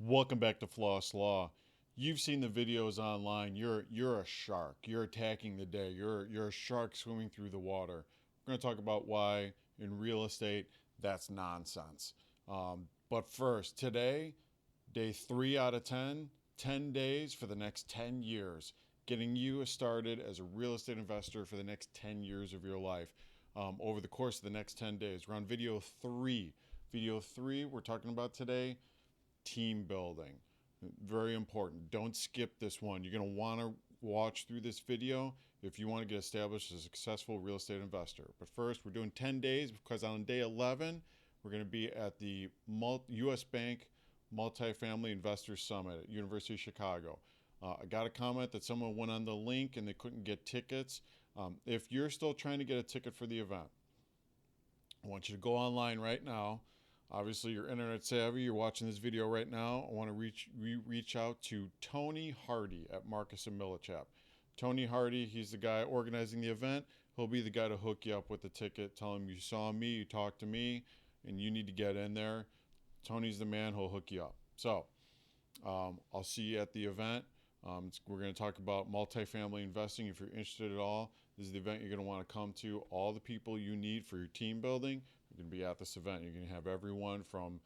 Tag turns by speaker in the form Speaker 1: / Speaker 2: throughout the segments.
Speaker 1: Welcome back to Floss Law. You've seen the videos online. You're a shark. You're attacking the day. You're a shark swimming through the water. We're going to talk about why in real estate that's nonsense. But first, today, day 3 out of 10, 10 days for the next 10 years, getting you started as a real estate investor for the next 10 years of your life. Over the course of the next 10 days, we're on video three. Video three, we're talking about today team building. Very important. Don't skip this one. You're going to want to watch through this video if you want to get established as a successful real estate investor. But first, we're doing 10 days because on day 11, we're going to be at the U.S. Bank Multifamily Investors Summit at University of Chicago. I got a comment that someone went on the link and they couldn't get tickets. If you're still trying to get a ticket for the event, I want you to go online right now. Obviously, you're internet savvy. You're watching this video right now. I want to reach out to Tony Hardy at Marcus and Millichap. Tony Hardy, he's the guy organizing the event. He'll be the guy to hook you up with the ticket. Tell him you saw me, you talked to me, and you need to get in there. Tony's the man. He'll hook you up. So I'll see you at the event. We're going to talk about multifamily investing. If you're interested at all, this is the event you're going to want to come to. All the people you need for your team building are going to be at this event. You're going to have everyone from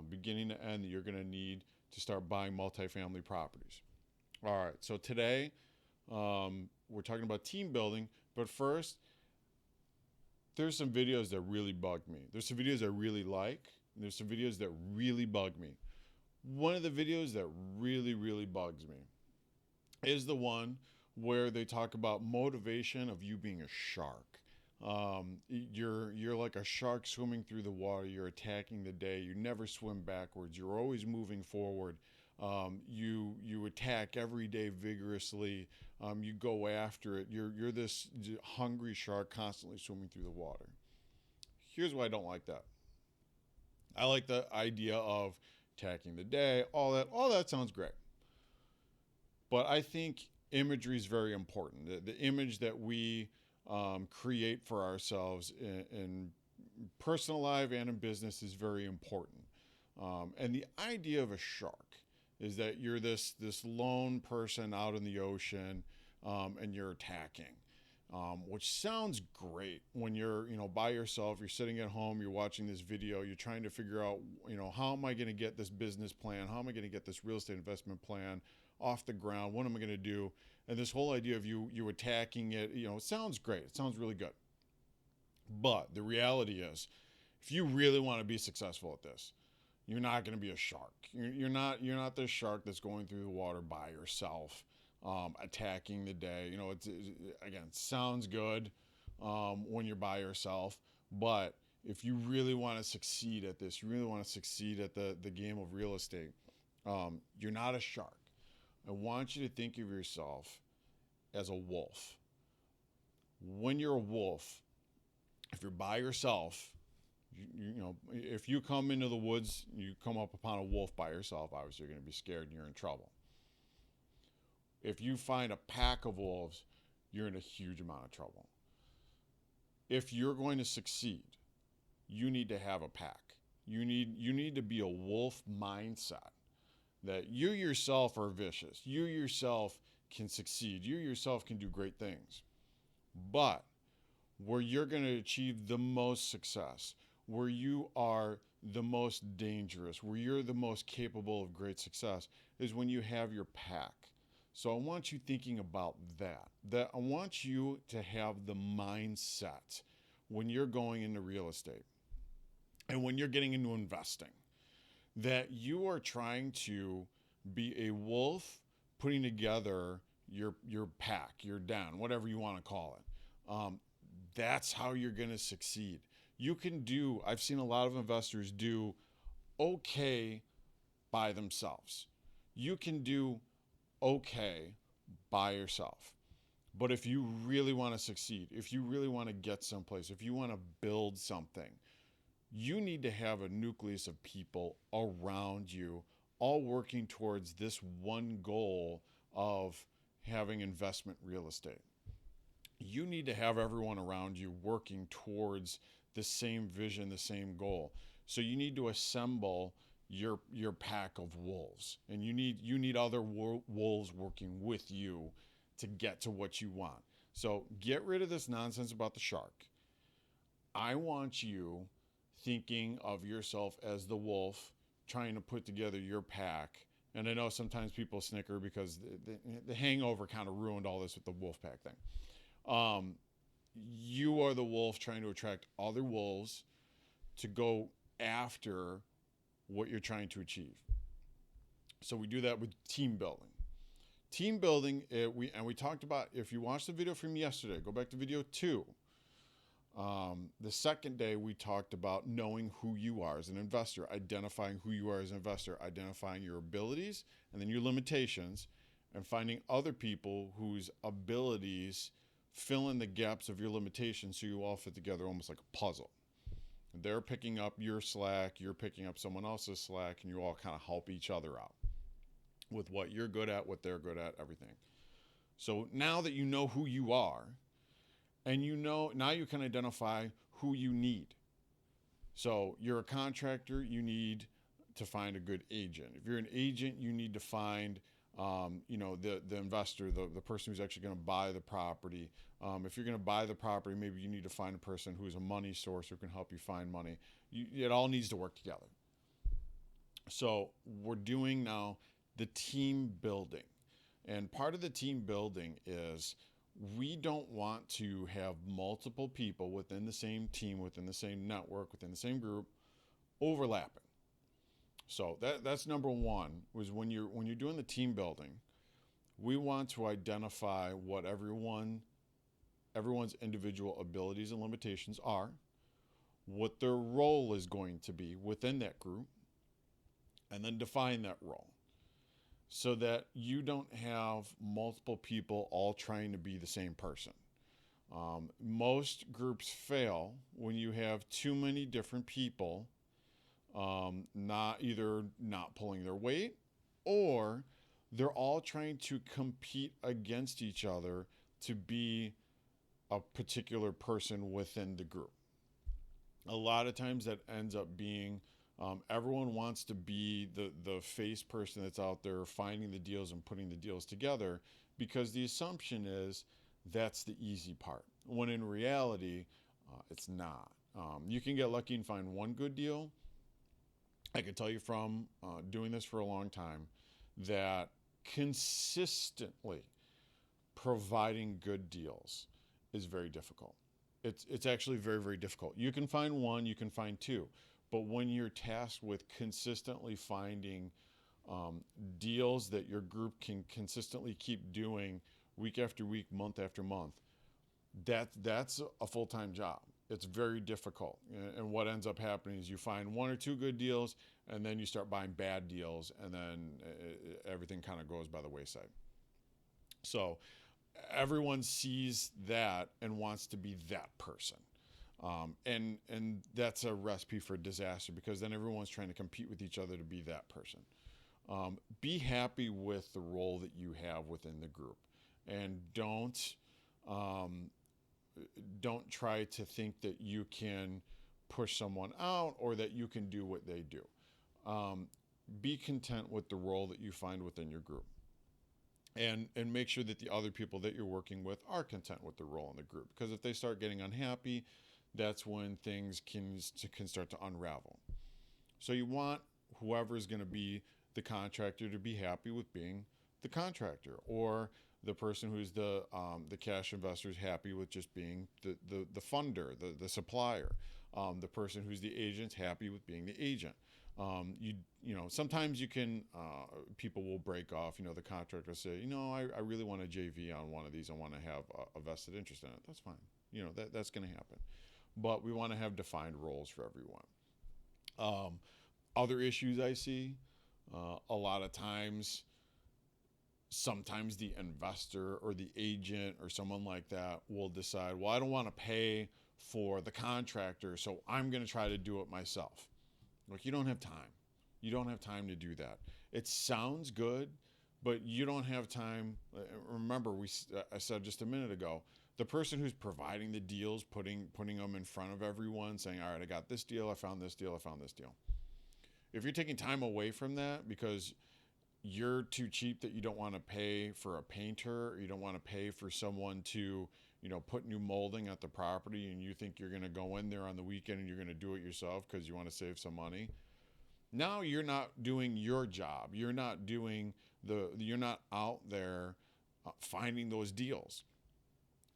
Speaker 1: beginning to end that you're going to need to start buying multifamily properties. All right, so today we're talking about team building, but first, there's some videos that really bug me. There's some videos I really like, and there's some videos that really bug me. One of the videos that really bugs me is the one where they talk about motivation of you being a shark. You're like a shark swimming through the water. You're attacking the day. You never swim backwards. You're always moving forward. You attack every day vigorously. You go after it. You're this hungry shark constantly swimming through the water. Here's why I don't like that. I like the idea of attacking the day. All that sounds great. But I think imagery is very important. The image that we create for ourselves in personal life and in business is very important. And the idea of a shark is that you're this lone person out in the ocean and you're attacking. Which sounds great when you're by yourself. You're sitting at home. You're watching this video. You're trying to figure out how am I going to get this business plan? How am I going to get this real estate investment plan off the ground? What am I going to do? And this whole idea of you attacking it, it sounds great. It sounds really good. But the reality is, if you really want to be successful at this, you're not going to be a shark. You're not this shark that's going through the water by yourself, attacking the day. It's again, sounds good when you're by yourself, but if you really want to succeed at this, you really want to succeed at the game of real estate, you're not a shark. I want you to think of yourself as a wolf. When you're a wolf, if you're by yourself, if you come into the woods, you come up upon a wolf by yourself, obviously you're going to be scared and you're in trouble. If you find a pack of wolves, you're in a huge amount of trouble. If you're going to succeed, you need to have a pack. You need to be a wolf mindset, that you yourself are vicious. You yourself can succeed. You yourself can do great things. But where you're going to achieve the most success, where you are the most dangerous, where you're the most capable of great success, is when you have your pack. So I want you thinking about that I want you to have the mindset when you're going into real estate and when you're getting into investing, that you are trying to be a wolf putting together your pack, your den, whatever you want to call it. That's how you're going to succeed. I've seen a lot of investors do okay by themselves. You can do okay by yourself. But if you really want to succeed, if you really want to get someplace, if you want to build something, you need to have a nucleus of people around you, all working towards this one goal of having investment real estate. You need to have everyone around you working towards the same vision, the same goal. So you need to assemble your pack of wolves, and you need other wolves working with you to get to what you want. So get rid of this nonsense about the shark. I want you thinking of yourself as the wolf trying to put together your pack. And I know sometimes people snicker because the hangover kind of ruined all this with the wolf pack thing. You are the wolf trying to attract other wolves to go after what you're trying to achieve. So we do that with team building. Team building, we talked about, if you watched the video from yesterday, go back to video 2. The second day, we talked about knowing who you are as an investor, identifying who you are as an investor, identifying your abilities and then your limitations, and finding other people whose abilities fill in the gaps of your limitations so you all fit together almost like a puzzle. They're picking up your slack, you're picking up someone else's slack, and you all kind of help each other out with what you're good at, what they're good at, everything. So now that you know who you are, and now you can identify who you need. So you're a contractor, you need to find a good agent. If you're an agent, you need to find the investor, the person who's actually going to buy the property. If you're going to buy the property, maybe you need to find a person who's a money source who can help you find money. It all needs to work together. So we're doing now the team building. And part of the team building is we don't want to have multiple people within the same team, within the same network, within the same group overlapping. So that's number one, was when you're doing the team building, we want to identify what everyone's individual abilities and limitations are, what their role is going to be within that group, and then define that role so that you don't have multiple people all trying to be the same person. Most groups fail when you have too many different people not pulling their weight, or they're all trying to compete against each other to be a particular person within the group. A lot of times that ends up being everyone wants to be the face person that's out there finding the deals and putting the deals together, because the assumption is that's the easy part, when in reality, it's not. You can get lucky and find one good deal. I can tell you from doing this for a long time that consistently providing good deals is very difficult. It's actually very, very difficult. You can find one, you can find two, but when you're tasked with consistently finding deals that your group can consistently keep doing week after week, month after month, that's a full-time job. It's very difficult. And what ends up happening is you find one or two good deals, and then you start buying bad deals, and then everything kind of goes by the wayside. So everyone sees that and wants to be that person. And that's a recipe for disaster, because then everyone's trying to compete with each other to be that person. Be happy with the role that you have within the group, and don't try to think that you can push someone out or that you can do what they do. Be content with the role that you find within your group, and make sure that the other people that you're working with are content with the role in the group, because if they start getting unhappy, that's when things can start to unravel. So you want whoever's going to be the contractor to be happy with being the contractor, or the person who's the cash investor is happy with just being the funder, the supplier. The person who's the agent's happy with being the agent. Sometimes you can, people will break off, the contractor will say, I really want a JV on one of these. I want to have a vested interest in it. That's fine. That's going to happen. But we want to have defined roles for everyone. Other issues I see, a lot of times, sometimes the investor or the agent or someone like that will decide, well, I don't want to pay for the contractor, so I'm going to try to do it myself. Look, you don't have time. You don't have time to do that. It sounds good, but you don't have time. Remember, I said just a minute ago, the person who's providing the deals, putting them in front of everyone, saying, all right, I got this deal, I found this deal, I found this deal. if you're taking time away from that because you're too cheap that you don't want to pay for a painter, or you don't want to pay for someone to, put new molding at the property, and you think you're going to go in there on the weekend and you're going to do it yourself because you want to save some money. Now you're not doing your job. You're not out there finding those deals.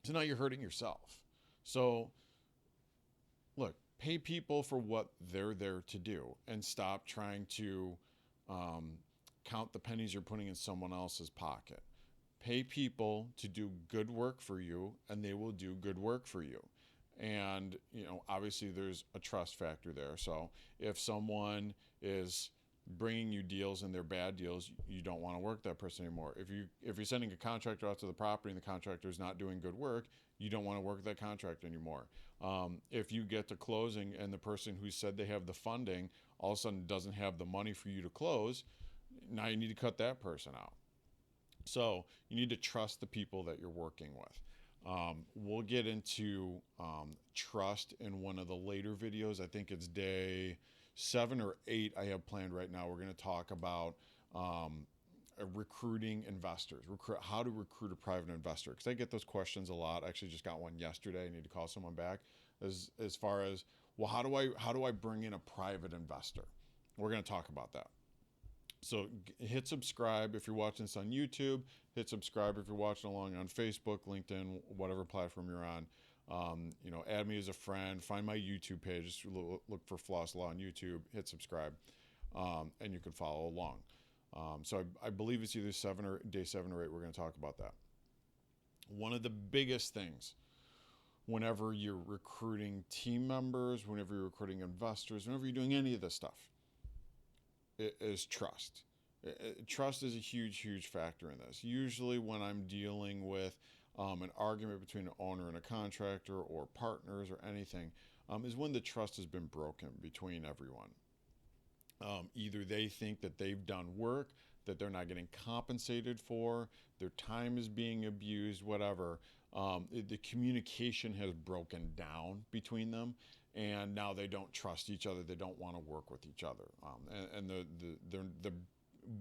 Speaker 1: So now you're hurting yourself. So look, pay people for what they're there to do and stop trying to count the pennies you're putting in someone else's pocket. Pay people to do good work for you, and they will do good work for you. And, obviously there's a trust factor there. So if someone is bringing you deals and they're bad deals, you don't want to work that person anymore. If you're sending a contractor out to the property and the contractor is not doing good work, you don't want to work that contractor anymore. If you get to closing and the person who said they have the funding all of a sudden doesn't have the money for you to close, now you need to cut that person out. So you need to trust the people that you're working with. We'll get into trust in one of the later videos. I think it's day 7 or 8 I have planned right now. We're going to talk about recruiting investors, how to recruit a private investor. Because I get those questions a lot. I actually just got one yesterday. I need to call someone back as far as, well, how do I bring in a private investor? We're going to talk about that. So hit subscribe if you're watching this on YouTube. Hit subscribe if you're watching along on Facebook, LinkedIn, whatever platform you're on. Add me as a friend. Find my YouTube page. Just look for Floss Law on YouTube. Hit subscribe, and you can follow along. So I believe it's either day 7 or 8. We're going to talk about that. One of the biggest things whenever you're recruiting team members, whenever you're recruiting investors, whenever you're doing any of this stuff, is trust. Trust is a huge, huge factor in this. Usually when I'm dealing with an argument between an owner and a contractor or partners or anything, is when the trust has been broken between everyone. Either they think that they've done work that they're not getting compensated for, their time is being abused, whatever. The communication has broken down between them, and now they don't trust each other. They don't want to work with each other.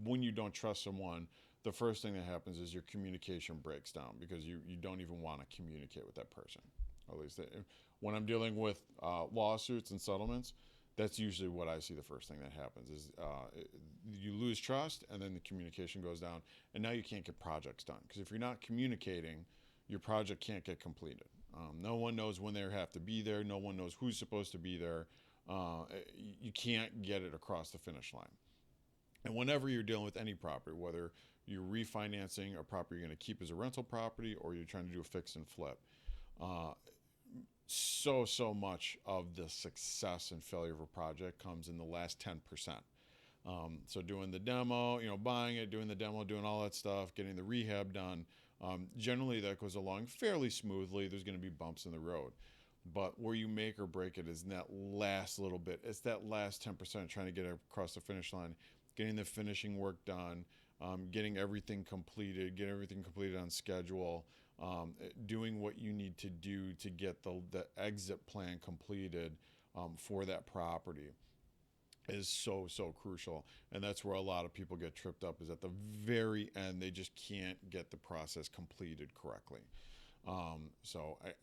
Speaker 1: When you don't trust someone, the first thing that happens is your communication breaks down because you don't even want to communicate with that person. At least when I'm dealing with lawsuits and settlements, that's usually what I see. The first thing that happens is you lose trust, and then the communication goes down, and now you can't get projects done. Because if you're not communicating, your project can't get completed. No one knows when they have to be there. No one knows who's supposed to be there. You can't get it across the finish line. And whenever you're dealing with any property, whether you're refinancing a property you're going to keep as a rental property or you're trying to do a fix and flip, so much of the success and failure of a project comes in the last 10%. So doing the demo, buying it, doing the demo, doing all that stuff, getting the rehab done, generally that goes along fairly smoothly. There's going to be bumps in the road. But where you make or break it is in that last little bit. It's that last 10% trying to get across the finish line, getting the finishing work done, getting everything completed on schedule, doing what you need to do to get the exit plan completed for that property is so crucial. And that's where a lot of people get tripped up, is at the very end. They just can't get the process completed correctly.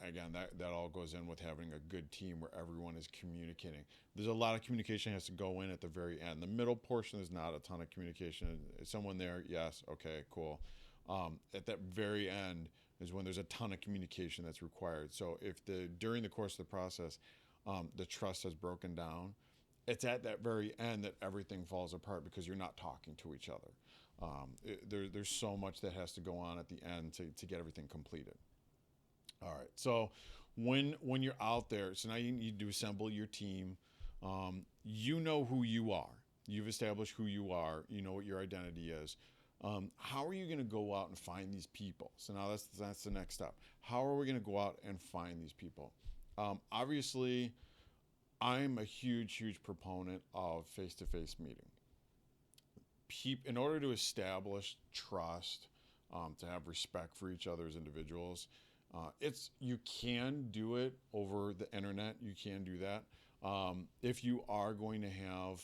Speaker 1: Again, that all goes in with having a good team where everyone is communicating. There's a lot of communication that has to go in at the very end. The middle portion is not a ton of communication. Is someone there? Yes. Okay, cool. At that very end is when there's a ton of communication that's required. So if during the course of the process, the trust has broken down, it's at that very end that everything falls apart because you're not talking to each other. There's so much that has to go on at the end to get everything completed. All right, so when you're out there, so now you need to assemble your team. You know who you are. You've established who you are. You know what your identity is. How are you going to go out and find these people? So now that's the next step. How are we going to go out and find these people? Obviously, I'm a huge proponent of face-to-face meeting. In order to establish trust, to have respect for each other as individuals, you can do it over the internet. You can do that. If you are going to have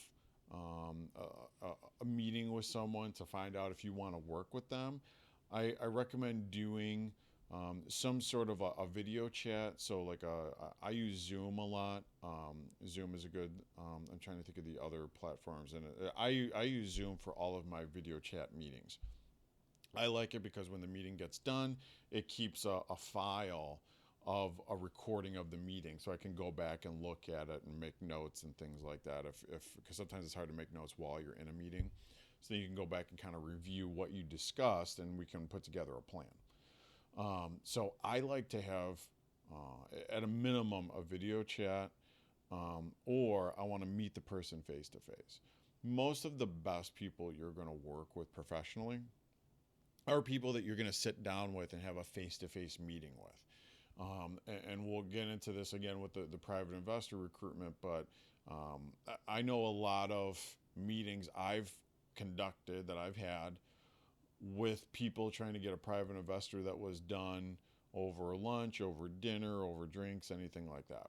Speaker 1: a meeting with someone to find out if you want to work with them, I recommend doing some sort of a video chat. So like I use Zoom a lot. Zoom is a good. I'm trying to think of the other platforms, and I use Zoom for all of my video chat meetings. I like it because when the meeting gets done, it keeps a file of a recording of the meeting, so I can go back and look at it and make notes and things like that. If because sometimes it's hard to make notes while you're in a meeting, so you can go back and kind of review what you discussed, and we can put together a plan. So I like to have, at a minimum, a video chat, or I want to meet the person face to face. Most of the best people you're going to work with professionally are people that you're going to sit down with and have a face to face meeting with. And we'll get into this again with the private investor recruitment, but I know a lot of meetings I've conducted that I've had with people trying to get a private investor that was done over lunch, over dinner, over drinks, anything like that.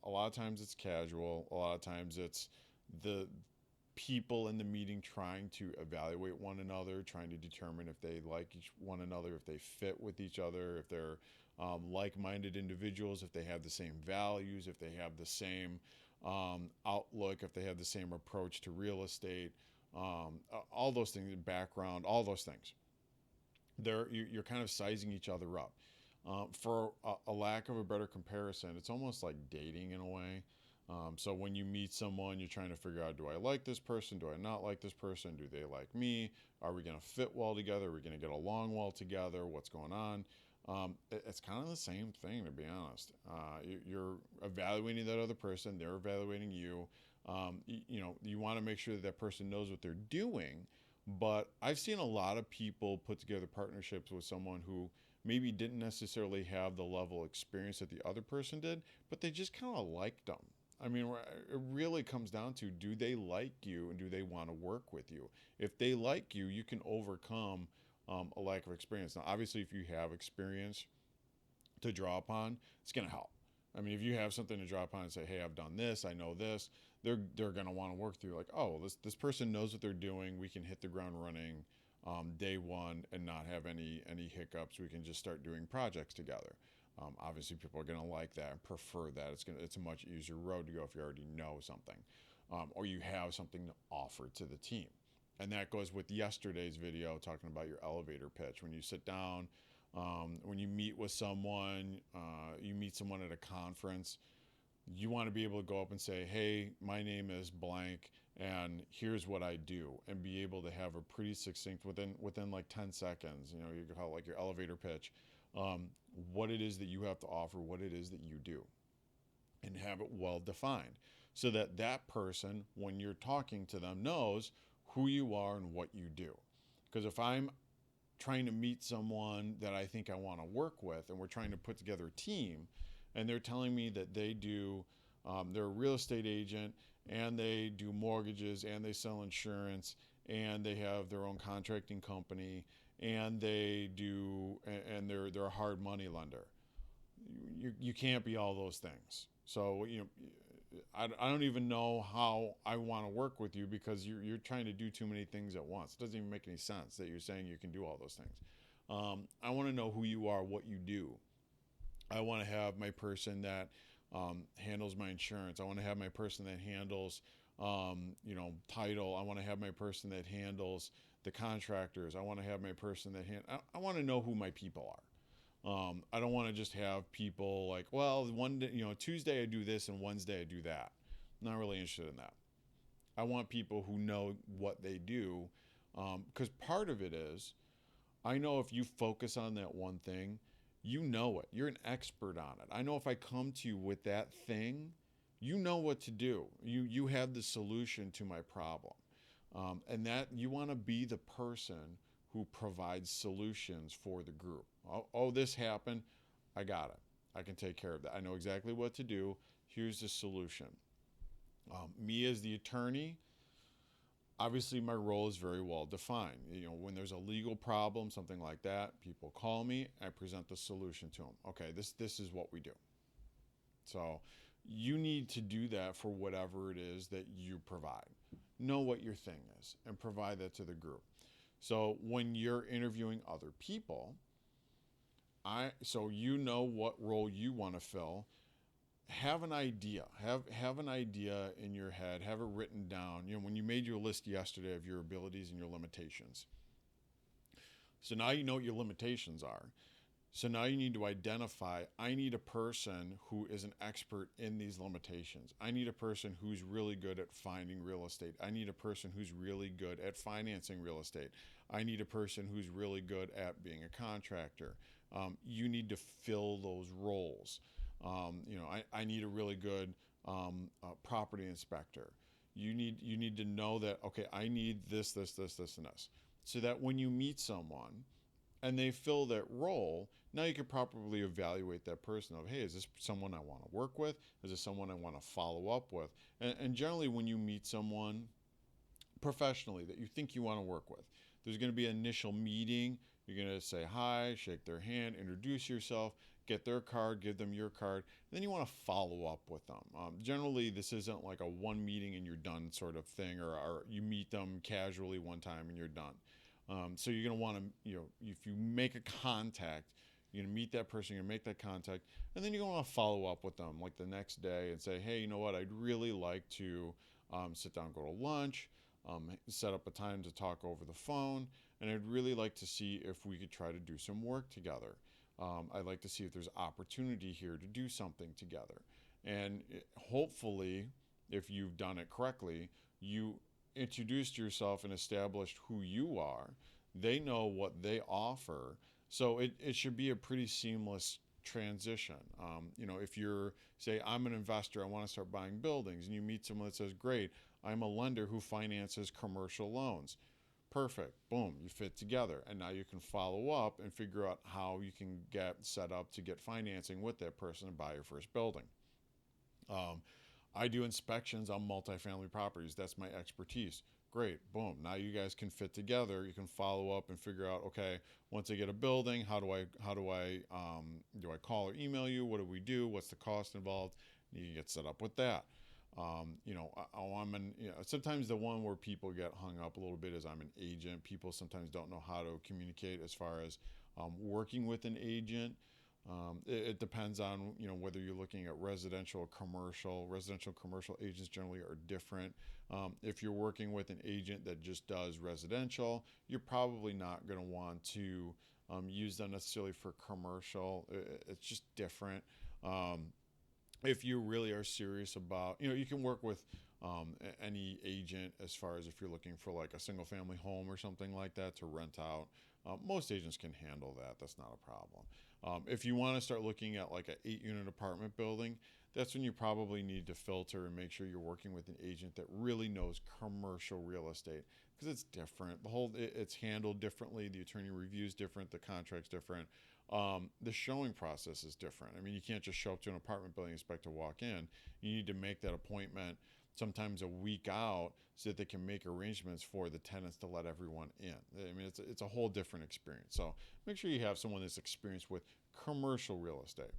Speaker 1: A lot of times it's casual. A lot of times it's the people in the meeting trying to evaluate one another, trying to determine if they like one another, if they fit with each other, if they're like-minded individuals, if they have the same values, if they have the same outlook, if they have the same approach to real estate, all those things, background, all those things. You're kind of sizing each other up. For a lack of a better comparison, it's almost like dating in a way. So when you meet someone, you're trying to figure out, do I like this person? Do I not like this person? Do they like me? Are we going to fit well together? Are we going to get along well together? What's going on? It's kind of the same thing, to be honest. You're evaluating that other person. They're evaluating you. You want to make sure that that person knows what they're doing. But I've seen a lot of people put together partnerships with someone who maybe didn't necessarily have the level of experience that the other person did, but they just kind of liked them. I mean, it really comes down to, do they like you and do they want to work with you? If they like you, you can overcome a lack of experience. Now, obviously, if you have experience to draw upon, it's going to help. I mean, if you have something to draw upon and say, "Hey, I've done this, I know this," they're going to want to work through. Like, oh, this person knows what they're doing. We can hit the ground running day one and not have any hiccups. We can just start doing projects together. Obviously, people are going to like that and prefer that. It's a much easier road to go if you already know something, or you have something to offer to the team. And that goes with yesterday's video talking about your elevator pitch. When you sit down, when you meet with someone, you meet someone at a conference, you want to be able to go up and say, "Hey, my name is blank, and here's what I do," and be able to have a pretty succinct within like 10 seconds. You can call it like your elevator pitch. What it is that you have to offer, what it is that you do, and have it well defined, so that that person, when you're talking to them, knows who you are and what you do. Because if I'm trying to meet someone that I think I want to work with, and we're trying to put together a team, and they're telling me that they do, they're a real estate agent, and they do mortgages, and they sell insurance, and they have their own contracting company, and they're a hard money lender. You can't be all those things. So I don't even know how I want to work with you, because you're trying to do too many things at once. It doesn't even make any sense that you're saying you can do all those things. I want to know who you are, what you do. I want to have my person that handles my insurance. I want to have my person that handles title. I want to have my person that handles the contractors. I want to have my person that I want to know who my people are. I don't want to just have people like, well, one day, Tuesday I do this and Wednesday I do that. I'm not really interested in that. I want people who know what they do, because part of it is, I know if you focus on that one thing, you know it. You're an expert on it. I know if I come to you with that thing, you know what to do. You have the solution to my problem, and that you want to be the person who provides solutions for the group. Oh, this happened. I got it. I can take care of that. I know exactly what to do. Here's the solution. Me as the attorney, obviously my role is very well defined. When there's a legal problem, something like that, people call me, I present the solution to them. Okay, this is what we do. So you need to do that for whatever it is that you provide. know what your thing is and provide that to the group. So when you're interviewing other people, so you know what role you want to fill. Have an idea. Have an idea in your head. Have it written down. When you made your list yesterday of your abilities and your limitations. So now you know what your limitations are. So now you need to identify, I need a person who is an expert in these limitations. I need a person who's really good at finding real estate. I need a person who's really good at financing real estate. I need a person who's really good at being a contractor. You need to fill those roles. I need a really good property inspector. You need to know that, okay, I need this, and this. So that when you meet someone and they fill that role, now you can properly evaluate that person of, hey, is this someone I want to work with? Is this someone I want to follow up with? And generally when you meet someone professionally that you think you want to work with, there's going to be an initial meeting. You're going to say hi, shake their hand, introduce yourself, get their card, give them your card. And then you want to follow up with them. Generally, this isn't like a one meeting and you're done sort of thing, or you meet them casually one time and you're done. So you're going to want to, if you make a contact, you're going to meet that person, you're going to make that contact, and then you're going to want to follow up with them like the next day and say, hey, you know what, I'd really like to sit down, go to lunch, set up a time to talk over the phone, and I'd really like to see if we could try to do some work together. I'd like to see if there's opportunity here to do something together. And hopefully, if you've done it correctly, you introduced yourself and established who you are. They know what they offer. So it should be a pretty seamless transition. If you're, say, I'm an investor, I want to start buying buildings, and you meet someone that says, great, I'm a lender who finances commercial loans. Perfect. Boom, you fit together. And now you can follow up and figure out how you can get set up to get financing with that person and buy your first building. I do inspections on multifamily properties. That's my expertise. Great. Boom. Now you guys can fit together. You can follow up and figure out, okay, once I get a building, how do I call or email you? What do we do? What's the cost involved? You can get set up with that. Sometimes the one where people get hung up a little bit is I'm an agent. People sometimes don't know how to communicate as far as working with an agent. It depends on whether you're looking at residential or commercial. Residential commercial agents generally are different. If you're working with an agent that just does residential, you're probably not going to want to use them necessarily for commercial. It's just different. If you really are serious about, you can work with any agent as far as if you're looking for like a single family home or something like that to rent out. Most agents can handle that. That's not a problem. If you want to start looking at like an 8-unit apartment building, that's when you probably need to filter and make sure you're working with an agent that really knows commercial real estate, because it's different. It's handled differently. The attorney review is different. The contract's different. The showing process is different. I mean, you can't just show up to an apartment building and expect to walk in. You need to make that appointment sometimes a week out so that they can make arrangements for the tenants to let everyone in. I mean, it's a whole different experience. So make sure you have someone that's experienced with commercial real estate.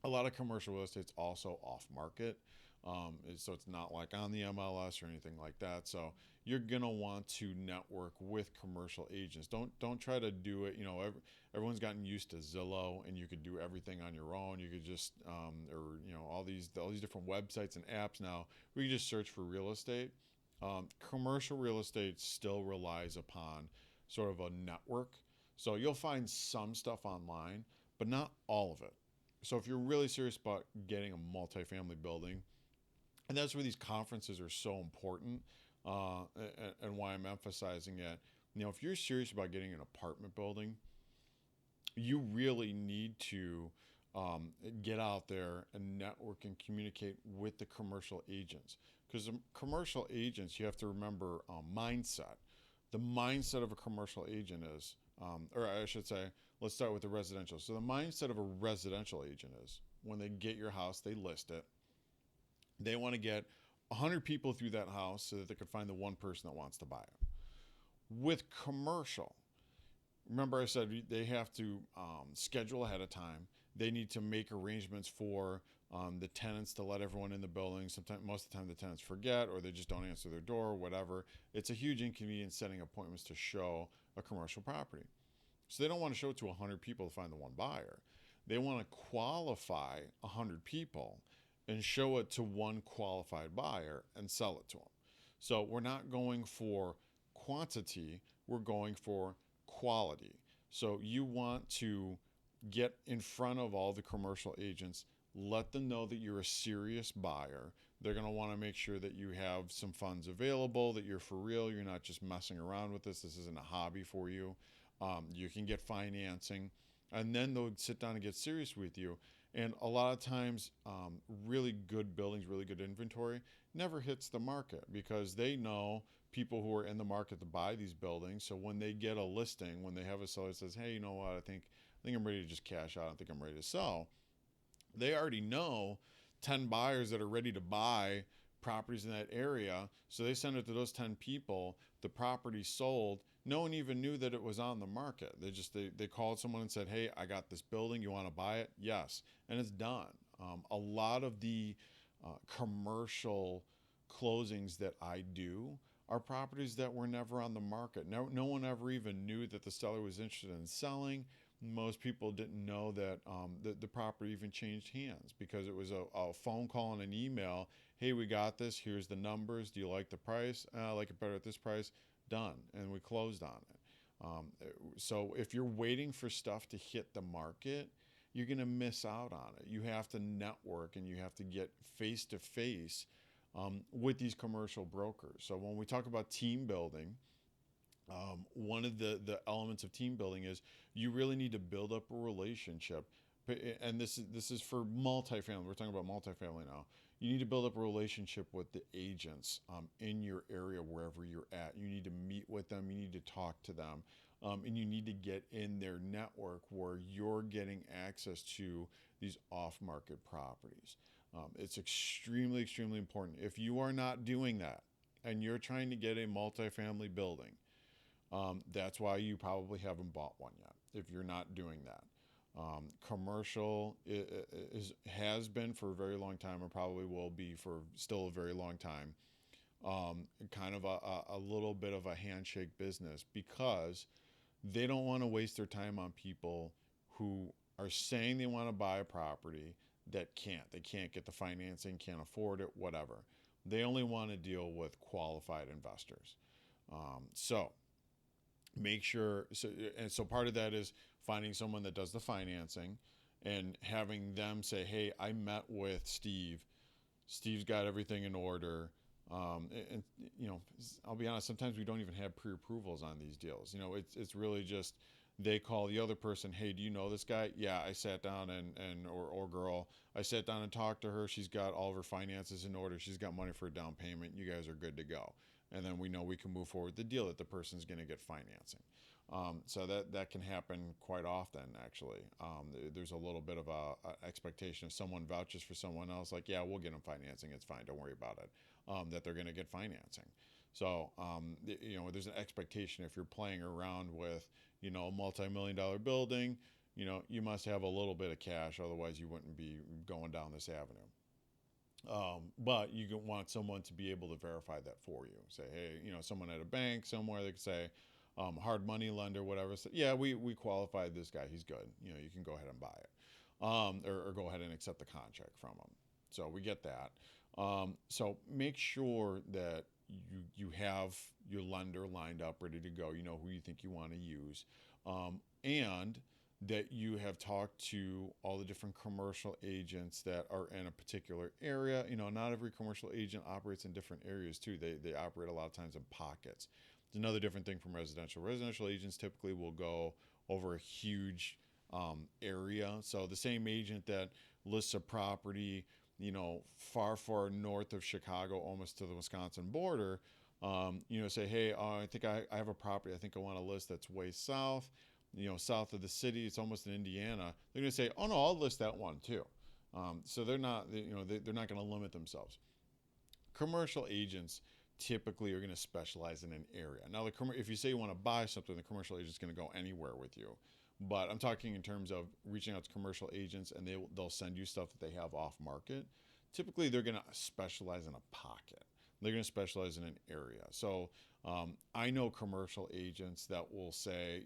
Speaker 1: A lot of commercial real estate's also off market. So it's not like on the MLS or anything like that. So you're gonna want to network with commercial agents. Don't try to do it. Everyone's gotten used to Zillow, and you could do everything on your own. You could just all these different websites and apps now where you just search for real estate. Commercial real estate still relies upon sort of a network. So you'll find some stuff online, but not all of it. So if you're really serious about getting a multifamily building, and that's where these conferences are so important, and why I'm emphasizing it. If you're serious about getting an apartment building, you really need to get out there and network and communicate with the commercial agents. Because the commercial agents, you have to remember mindset. The mindset of a commercial agent is, or I should say, let's start with the residential. So the mindset of a residential agent is, when they get your house, they list it. They want to get 100 people through that house so that they can find the one person that wants to buy it. With commercial, remember I said they have to schedule ahead of time. They need to make arrangements for the tenants to let everyone in the building. Sometimes, most of the time, the tenants forget or they just don't answer their door or whatever. It's a huge inconvenience setting appointments to show a commercial property. So they don't want to show it to 100 people to find the one buyer. They want to qualify 100 people and show it to one qualified buyer and sell it to them. So we're not going for quantity, we're going for quality. So you want to get in front of all the commercial agents, let them know that you're a serious buyer. They're going to want to make sure that you have some funds available, that you're for real, you're not just messing around with this. This isn't a hobby for you. You can get financing, and then they'll sit down and get serious with you. And a lot of times, really good buildings, really good inventory never hits the market because they know people who are in the market to buy these buildings. So when they get a listing, when they have a seller that says, hey, you know what, I think I'm ready to just cash out, I think I'm ready to sell, they already know 10 buyers that are ready to buy properties in that area. So they send it to those 10 people. The property sold. No one even knew that it was on the market. They called someone and said, hey, I got this building. You want to buy it? Yes. And it's done. A lot of the commercial closings that I do are properties that were never on the market. No one ever even knew that the seller was interested in selling. Most people didn't know that the property even changed hands because it was a phone call and an email. Hey, we got this. Here's the numbers. Do you like the price? I like it better at this price. Done. And we closed on it. So if you're waiting for stuff to hit the market, you're going to miss out on it. You have to network and you have to get face to face with these commercial brokers. So when we talk about team building, one of the elements of team building is you really need to build up a relationship. And this is for multifamily. We're talking about multifamily now. You need to build up a relationship with the agents in your area, wherever you're at. You need to meet with them. You need to talk to them. And you need to get in their network where you're getting access to these off-market properties. It's extremely, extremely important. If you are not doing that and you're trying to get a multifamily building, that's why you probably haven't bought one yet, if you're not doing that. Commercial has been for a very long time and probably will be for still a very long time. Kind of a little bit of a handshake business because they don't want to waste their time on people who are saying they want to buy a property that can't. They can't get the financing, can't afford it, whatever. They only want to deal with qualified investors. So make sure, so part of that is finding someone that does the financing and having them say, hey, I met with Steve. Steve's got everything in order. And I'll be honest, sometimes we don't even have pre-approvals on these deals. It's really just they call the other person, hey, do you know this guy? Yeah, I sat down or girl, I sat down and talked to her. She's got all of her finances in order. She's got money for a down payment. You guys are good to go. And then we know we can move forward with the deal that the person's going to get financing. So that can happen quite often, actually. There's a little bit of a expectation if someone vouches for someone else, like, yeah, we'll get them financing. It's fine. Don't worry about it, that they're going to get financing. So, there's an expectation if you're playing around with, a multi-million-dollar building, you must have a little bit of cash. Otherwise, you wouldn't be going down this avenue. But you want someone to be able to verify that for you. Say, hey, someone at a bank somewhere, they could say, hard money lender, whatever. So, yeah, we qualified this guy. He's good. You can go ahead and buy it, or go ahead and accept the contract from him. So we get that. So make sure that you have your lender lined up, ready to go. You know who you think you want to use, and that you have talked to all the different commercial agents that are in a particular area. Not every commercial agent operates in different areas too. They operate a lot of times in pockets. It's another different thing from residential. Residential agents typically will go over a huge area. So the same agent that lists a property, far, far north of Chicago, almost to the Wisconsin border, say, hey, I think I have a property I think I want to list that's way south, south of the city. It's almost in Indiana. They're going to say, oh, no, I'll list that one too. So they're not, they're not going to limit themselves. Commercial agents typically are going to specialize in an area. Now, if you say you want to buy something, the commercial agent is going to go anywhere with you. But I'm talking in terms of reaching out to commercial agents, and they'll send you stuff that they have off market. Typically, they're going to specialize in a pocket. They're going to specialize in an area. So I know commercial agents that will say,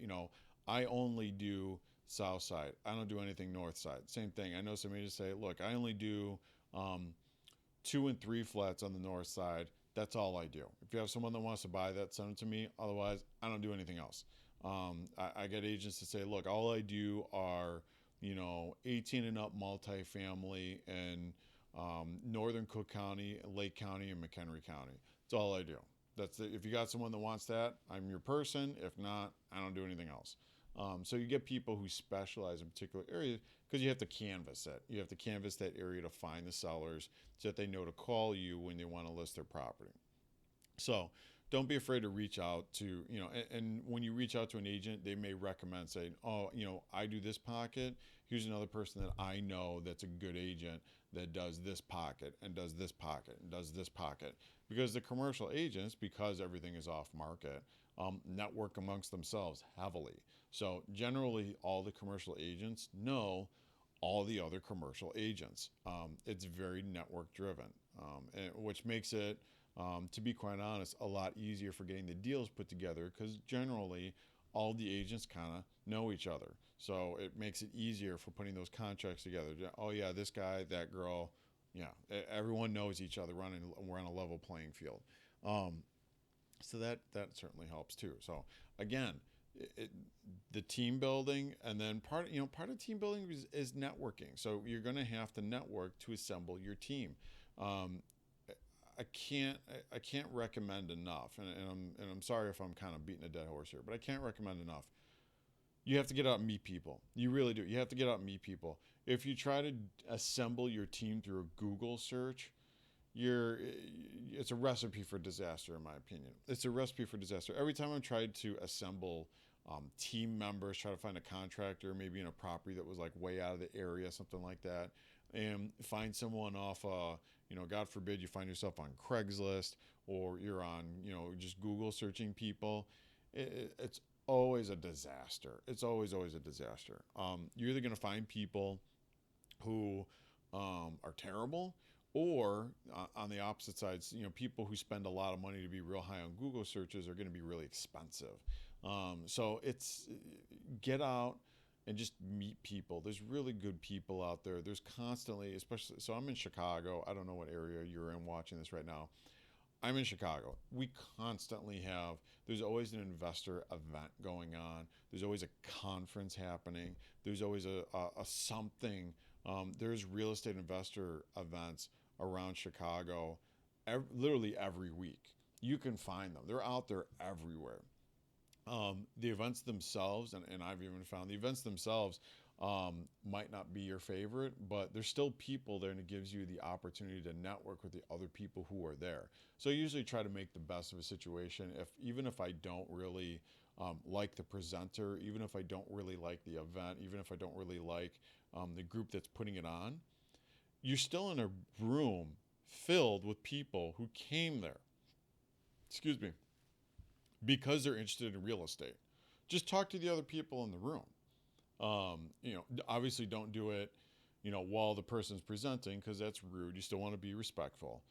Speaker 1: I only do south side. I don't do anything north side. Same thing. I know somebody to say, look, I only do 2 and 3 flats on the north side. That's all I do. If you have someone that wants to buy that, send it to me. Otherwise, I don't do anything else. I get agents to say, look, all I do are, 18 and up multifamily in northern Cook County, Lake County, and McHenry County. That's all I do. That's it. If you got someone that wants that, I'm your person. If not, I don't do anything else. So you get people who specialize in particular areas because you have to canvass it. You have to canvass that area to find the sellers so that they know to call you when they want to list their property. So don't be afraid to reach out to, and when you reach out to an agent, they may recommend saying, oh, I do this pocket. Here's another person that I know that's a good agent that does this pocket and does this pocket and does this pocket. Because the commercial agents, because everything is off market, network amongst themselves heavily. So generally, all the commercial agents know all the other commercial agents. It's very network driven, which makes it, to be quite honest, a lot easier for getting the deals put together because generally all the agents kind of know each other. So it makes it easier for putting those contracts together. Oh yeah, this guy, that girl, yeah, everyone knows each other. We're on a level playing field. So that certainly helps too. So again, the team building, and then part of team building is networking. So you're going to have to network to assemble your team. I can't recommend enough, and I'm sorry if I'm kind of beating a dead horse here, but I can't recommend enough. You have to get out and meet people. You really do. You have to get out and meet people. If you try to assemble your team through a Google search, it's a recipe for disaster, in my opinion. It's a recipe for disaster. Every time I've tried to assemble team members, try to find a contractor, maybe in a property that was like way out of the area, something like that, and find someone off, God forbid you find yourself on Craigslist or you're on, just Google searching people. It's always a disaster. It's always a disaster. You're either going to find people who are terrible, or on the opposite sides, people who spend a lot of money to be real high on Google searches are going to be really expensive. So it's get out and just meet people. There's really good people out there. There's constantly, especially, so I'm in Chicago. I don't know what area you're in watching this right now. I'm in Chicago. We constantly there's always an investor event going on. There's always a conference happening. There's always a something. There's real estate investor events around Chicago literally every week. You can find them. They're out there everywhere. The events themselves, and I've even found the events themselves might not be your favorite, but there's still people there, and it gives you the opportunity to network with the other people who are there. So I usually try to make the best of a situation. Even if I don't really like the presenter, even if I don't really like the event, even if I don't really like the group that's putting it on, you're still in a room filled with people who came there, because they're interested in real estate. Just talk to the other people in the room. Obviously don't do it, while the person's presenting, because that's rude. You still want to be respectful,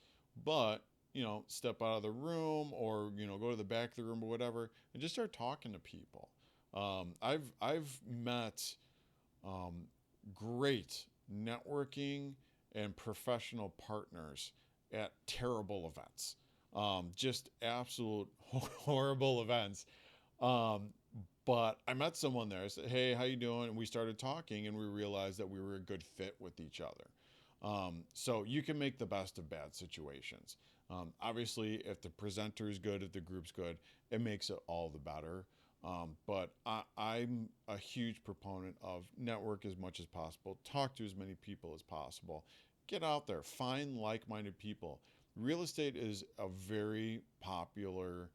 Speaker 1: but step out of the room, or go to the back of the room or whatever, and just start talking to people. I've met great networking and professional partners at terrible events. Just absolute horrible events. But I met someone there. I said, hey, how you doing? And we started talking, and we realized that we were a good fit with each other. So you can make the best of bad situations. Obviously, if the presenter is good, if the group's good, it makes it all the better. But I'm a huge proponent of network as much as possible. Talk to as many people as possible. Get out there. Find like-minded people. Real estate is a very popular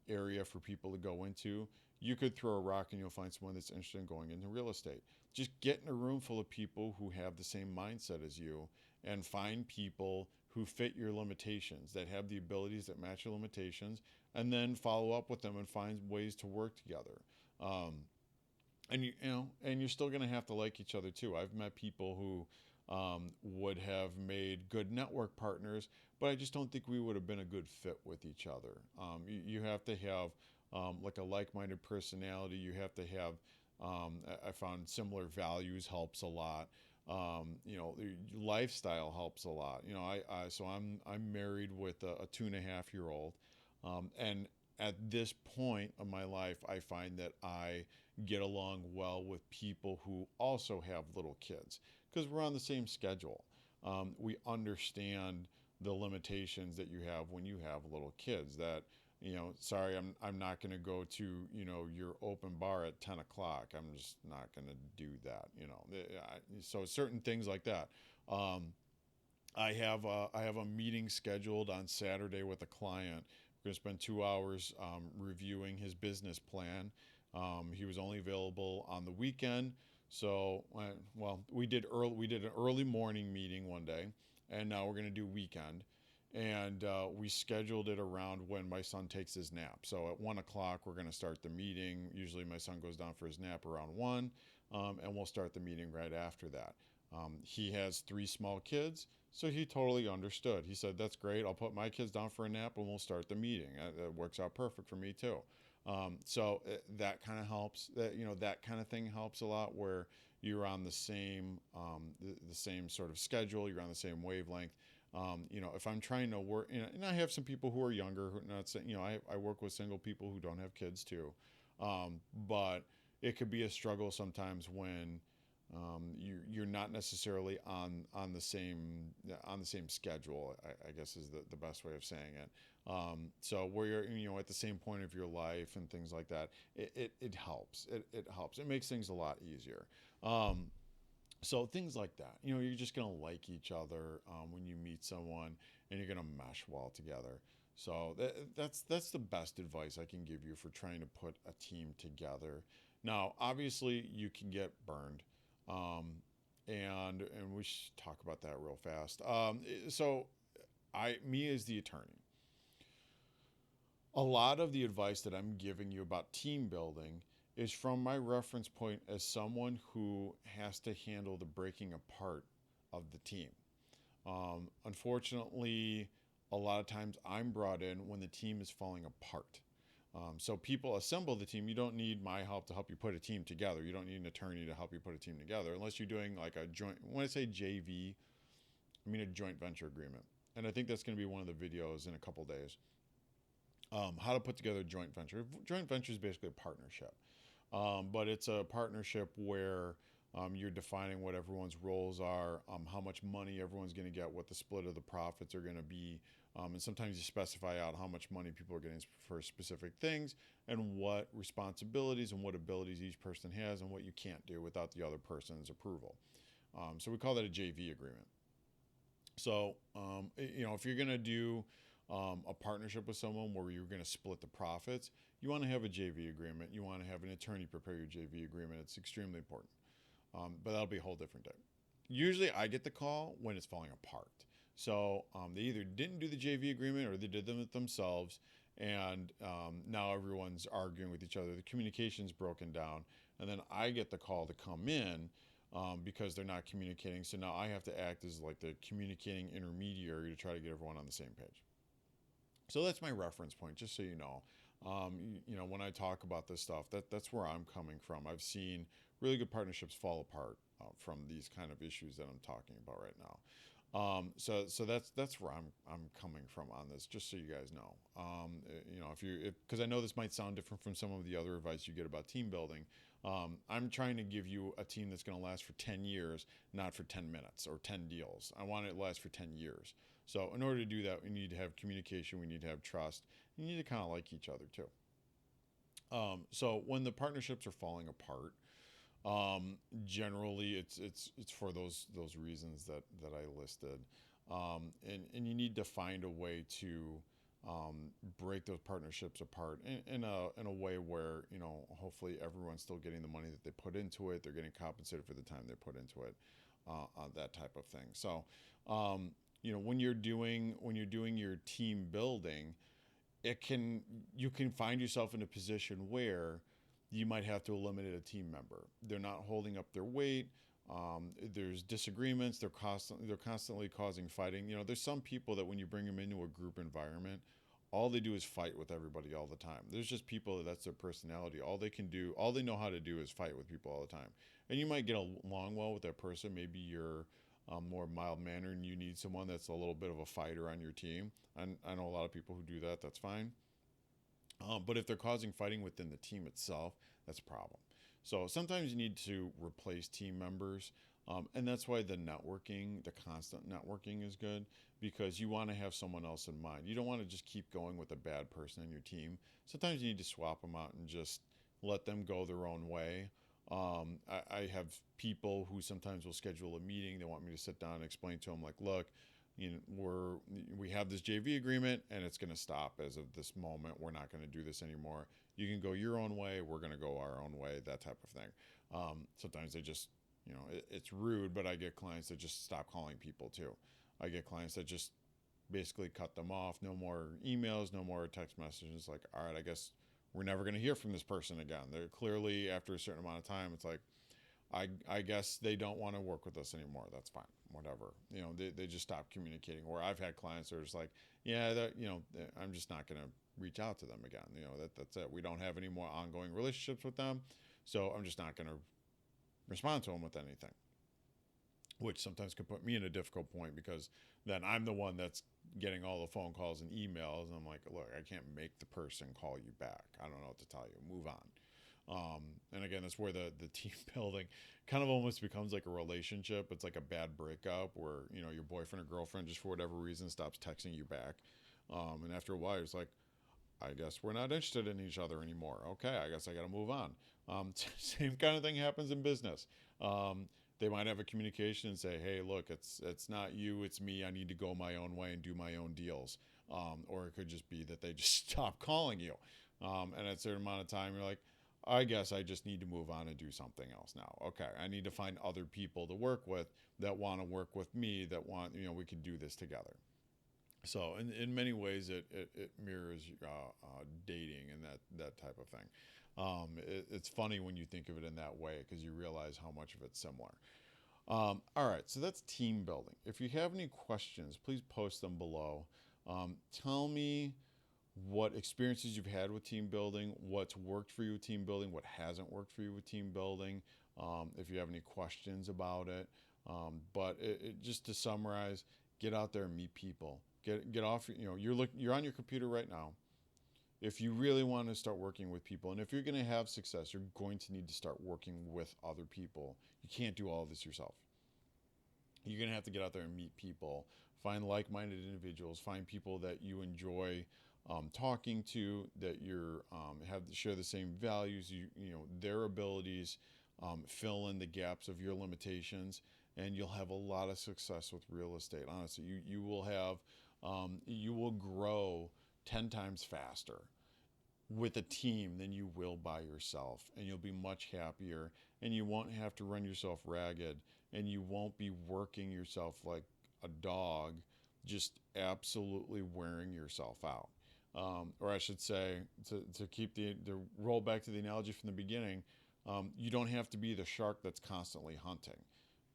Speaker 1: area for people to go into. You could throw a rock and you'll find someone that's interested in going into real estate. Just get in a room full of people who have the same mindset as you, and find people who fit your limitations, that have the abilities that match your limitations, and then follow up with them and find ways to work together. and and you're still going to have to like each other too. I've met people who would have made good network partners, but I just don't think we would have been a good fit with each other. You have to have like a like-minded personality. You have to have I found similar values helps a lot. Lifestyle helps a lot. So I'm married with a 2.5 year old, and at this point of my life, I find that I get along well with people who also have little kids because we're on the same schedule. We understand the limitations that you have when you have little kids. That sorry, I'm not going to go to your open bar at 10 o'clock. I'm just not going to do that. So certain things like that. I have a meeting scheduled on Saturday with a client. We're going to spend 2 hours reviewing his business plan. He was only available on the weekend, so well, we did an early morning meeting one day, and now we're going to do weekend, and we scheduled it around when my son takes his nap. So at 1 o'clock, we're going to start the meeting. Usually, my son goes down for his nap around 1, and we'll start the meeting right after that. He has 3 small kids, so he totally understood. He said, "That's great. I'll put my kids down for a nap and we'll start the meeting." That works out perfect for me too. That kind of helps. That kind of thing helps a lot where you're on the same sort of schedule. You're on the same wavelength. If I'm trying to work, and I have some people who are younger, who not saying, I work with single people who don't have kids too, but it could be a struggle sometimes when you're not necessarily on the same schedule. I guess is the best way of saying it. So where you're at the same point of your life and things like that, it helps. It helps. It makes things a lot easier. So things like that. You're just gonna like each other when you meet someone, and you're gonna mesh well together. So that's the best advice I can give you for trying to put a team together. Now, obviously, you can get burned, um, and we should talk about that real fast. So, me as the attorney, a lot of the advice that I'm giving you about team building is from my reference point as someone who has to handle the breaking apart of the team. Unfortunately, a lot of times I'm brought in when the team is falling apart. So people assemble the team. You don't need my help to help you put a team together. You don't need an attorney to help you put a team together unless you're doing like a joint. When I say JV, I mean a joint venture agreement. And I think that's going to be one of the videos in a couple days. How to put together a joint venture. Joint venture is basically a partnership, but it's a partnership where you're defining what everyone's roles are, how much money everyone's going to get, what the split of the profits are going to be, and sometimes you specify out how much money people are getting for specific things, and what responsibilities and what abilities each person has, and what you can't do without the other person's approval. So we call that a JV agreement. So, if you're going to do a partnership with someone where you're going to split the profits, you want to have a JV agreement. You want to have an attorney prepare your JV agreement. It's extremely important. But that'll be a whole different day. Usually, I get the call when it's falling apart. So they either didn't do the JV agreement or they did them themselves, and now everyone's arguing with each other. The communication's broken down, and then I get the call to come in because they're not communicating. So now I have to act as like the communicating intermediary to try to get everyone on the same page. So that's my reference point, just so you know. When I talk about this stuff, that's where I'm coming from. I've seen really good partnerships fall apart from these kind of issues that I'm talking about right now. So that's where I'm coming from on this, just so you guys know. If because I know this might sound different from some of the other advice you get about team building. I'm trying to give you a team that's going to last for 10 years, not for 10 minutes or 10 deals. I want it to last for 10 years. So in order to do that, we need to have communication. We need to have trust. You need to kind of like each other too. So when the partnerships are falling apart, generally it's for those reasons that I listed, and you need to find a way to break those partnerships apart in a way where hopefully everyone's still getting the money that they put into it. They're getting compensated for the time they put into it, that type of thing. So when you're doing your team building, you can find yourself in a position where you might have to eliminate a team member. They're not holding up their weight. There's disagreements. They're constantly causing fighting. There's some people that when you bring them into a group environment, all they do is fight with everybody all the time. There's just people that's their personality. All they know how to do is fight with people all the time. And you might get along well with that person. Maybe you're more mild mannered and you need someone that's a little bit of a fighter on your team. And I know a lot of people who do that. That's fine. But if they're causing fighting within the team itself, that's a problem. So sometimes you need to replace team members. And that's why the constant networking is good, because you want to have someone else in mind. You don't want to just keep going with a bad person on your team. Sometimes you need to swap them out and just let them go their own way. I have people who sometimes will schedule a meeting. They want me to sit down and explain to them, like, look, we have this JV agreement and it's going to stop as of this moment. We're not going to do this anymore. You can go your own way. We're going to go our own way, that type of thing. Sometimes they just, it's rude, but I get clients that just stop calling people too. I get clients that just basically cut them off. No more emails, no more text messages. Like, all right, I guess we're never going to hear from this person again. They're clearly, after a certain amount of time, it's like, I guess they don't want to work with us anymore. That's fine, whatever. They just stop communicating. Or I've had clients that are just like, yeah, I'm just not going to reach out to them again. That's it. We don't have any more ongoing relationships with them, so I'm just not going to respond to them with anything. Which sometimes can put me in a difficult point, because then I'm the one that's getting all the phone calls and emails, and I'm like, look, I can't make the person call you back. I don't know what to tell you. Move on. And again, that's where the team building kind of almost becomes like a relationship. It's like a bad breakup where, your boyfriend or girlfriend just for whatever reason stops texting you back. And after a while, it's like, I guess we're not interested in each other anymore. Okay, I guess I got to move on. Same kind of thing happens in business. They might have a communication and say, hey, look, it's not you, it's me. I need to go my own way and do my own deals. Or it could just be that they just stop calling you. And at a certain amount of time, you're like, I guess I just need to move on and do something else now. Okay, I need to find other people to work with that want to work with me, that want, we can do this together. So in many ways, it mirrors dating and that type of thing. It's funny when you think of it in that way, because you realize how much of it's similar. All right, so that's team building. If you have any questions, please post them below. Tell me what experiences you've had with team building, what's worked for you with team building, what hasn't worked for you with team building, if you have any questions about it. But just to summarize, get out there and meet people. Get off, you're on your computer right now. If you really want to start working with people, and if you're going to have success, you're going to need to start working with other people. You can't do all of this yourself. You're going to have to get out there and meet people, find like-minded individuals, find people that you enjoy talking to, that share the same values, their abilities, fill in the gaps of your limitations, and you'll have a lot of success with real estate. Honestly, you will grow 10 times faster with a team than you will by yourself, and you'll be much happier, and you won't have to run yourself ragged, and you won't be working yourself like a dog, just absolutely wearing yourself out. Or I should say, to keep the roll back to the analogy from the beginning, you don't have to be the shark that's constantly hunting.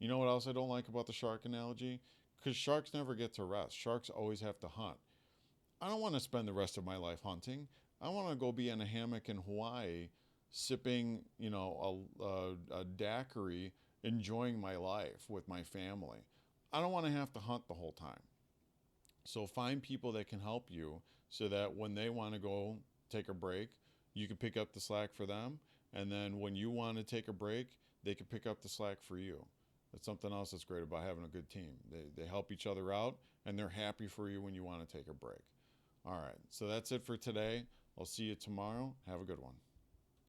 Speaker 1: You know what else I don't like about the shark analogy? Because sharks never get to rest. Sharks always have to hunt. I don't want to spend the rest of my life hunting. I want to go be in a hammock in Hawaii, sipping, a daiquiri, enjoying my life with my family. I don't want to have to hunt the whole time. So find people that can help you, so that when they want to go take a break, you can pick up the slack for them. And then when you want to take a break, they can pick up the slack for you. That's something else that's great about having a good team. They help each other out, and they're happy for you when you want to take a break. All right, so that's it for today. I'll see you tomorrow. Have a good one.